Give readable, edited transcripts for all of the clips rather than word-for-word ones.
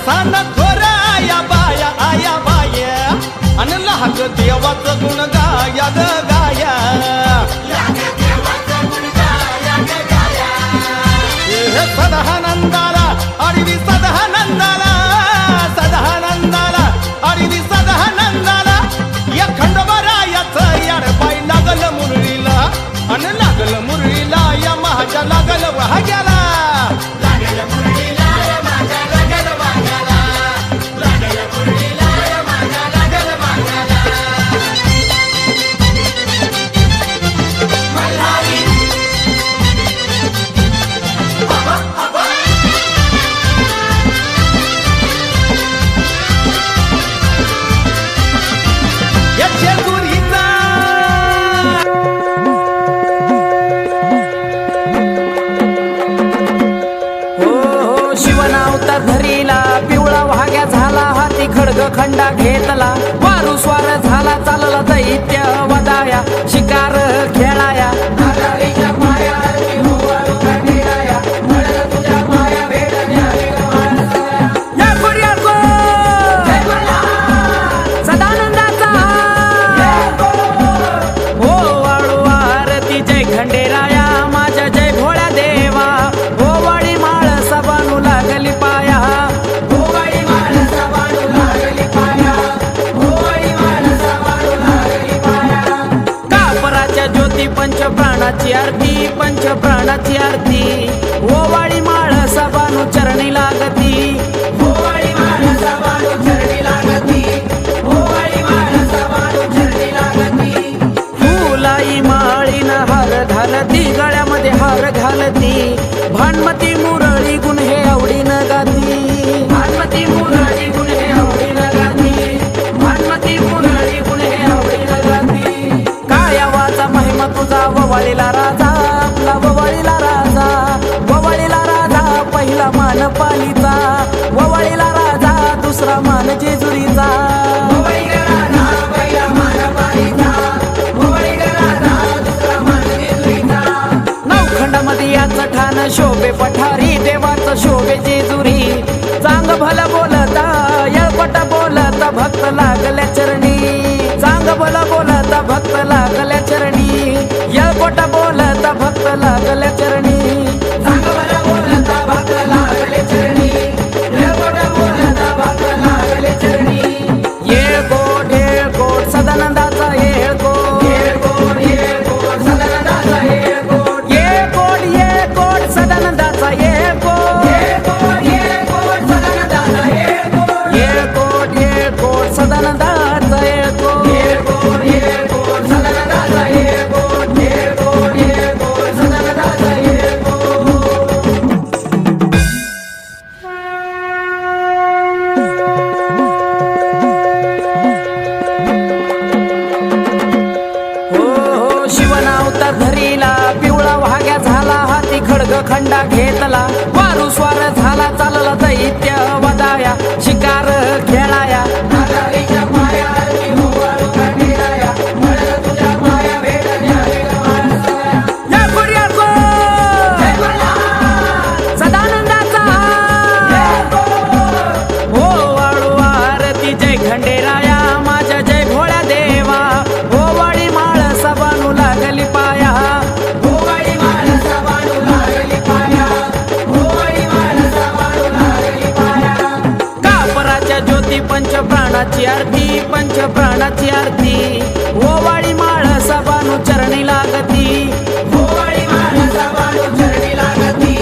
San थोरा या बाया अन लाग देवाचं गुण गाया ग गाया सदानंदाला अडवी सदानंदाला सदानंदाला अडवी सदानंदाला या खंडोबारायाचं याड पाय लागल मुरळीला अन लागल मुरळीला या माझ्या लागल वाघ्याला लागल मुरळीला या माझ्या लागल वाघ्याला लागल मुरळीला या माझ्या लागल वाघ्याला मल्हारी खंडा घेतला वारू स्वार झाला चालला दैत्य वदाया शिकार खेळाया सदानंदाचा हो वाळू आरती जय खंडेराया माझ्या जय भोळ्या देवा हो वाडी माळ सबानू लागली पाया पंच प्राणाची आरती पंच प्राणाची आरती ओवाळी माळ सबानू चरणी लागती ओवाळी माळ सबानू चरणी लागती ओवाळी माळ सबानू चरणी लागती फुलाई माळीन हार घालती गळ्यामध्ये हार घालती भानमती मुरळी गुण हे आवडीनं गाती भानमती मुरळी गुण हे आवडीनं गाती भानमती मुरळी गुण हे आवडीनं गाती काय आवाजा महिमा तुझा ववाळीला राजा आपला ववाळीला राजा पहिला मान पालीचा ववाळीला राजा दुसरा मान जेजुरीचा नवखंडामध्ये याचं ठाण शोभे पठारी देवाचं शोभे जेजुरी चांग भला बोलता येळपटा बोलता भक्त लागल्या चरणी चांग भला बोलता भक्त लागल्या चरणी येळपटा बोलता भक्त लागल्या चरणी चांग भला बोलता भक्त लागल्या चरणी येळपटा बोलता भक्त लागल्या चरणी येळकोट सदानंदाचा येळकोट सदानंदाचा येळकोट सदानंदाचा येळकोट सदानंदाचा खंडा घेतला वारू स्वार झाला चालला दैत्य वदाया शिकार खेळाया सदानंदाचा हो वाळू आरती जय खंडेराया माझ्या जय भोळ्या देवा हो वाडी माळ सबानू लागली पाया पंच प्राणाची आरती पंच प्राणाची आरती ओवाळी माळ सबानू चरणी लागती ओवाळी माळ सबानू चरणी लागती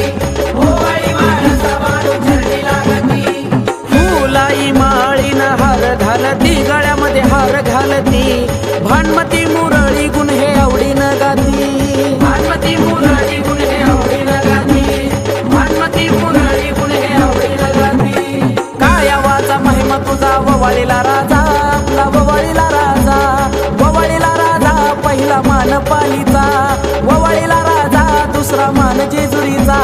ओवाळी माळ सबानू चरणी लागती फुलाई माळीन हार घालती गळ्यामध्ये हार घालती भानमती मुरळी गुण हे आवडीनं गाती भानमती मुरळी गुण हे आवडीनं गाती भानमती मुरळी गुण हे आवडीनं गाती काय आवाजा महिमा तुझा ववाळीला राजा आपला ववाळीला राजा पहिला मान पालीचा ववाळीला राजा दुसरा मान जेजुरीचा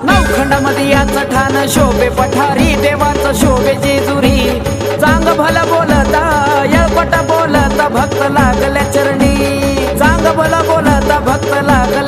नवखंडामध्ये याचं ठाण शोभे पठारी देवाचं शोभे जेजुरी चांग भला बोलता येळपटा बोलता भक्त लागल्या चरणी चांग भला बोलता भक्त लागल्या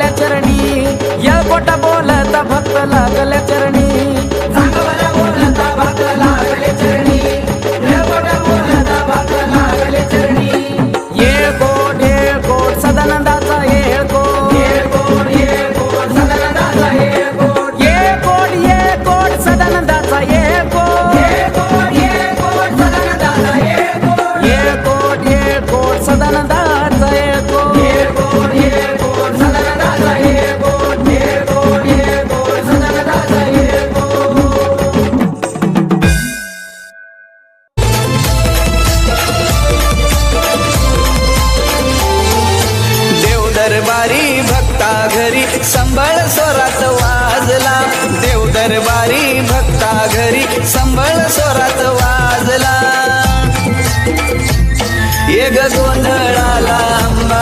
दरबारी भक्ता घरी संबळ स्वरात वाजला देव दरबारी भक्ता घरी संबळ स्वरात वाजला ये ग गोंधळाला अंबा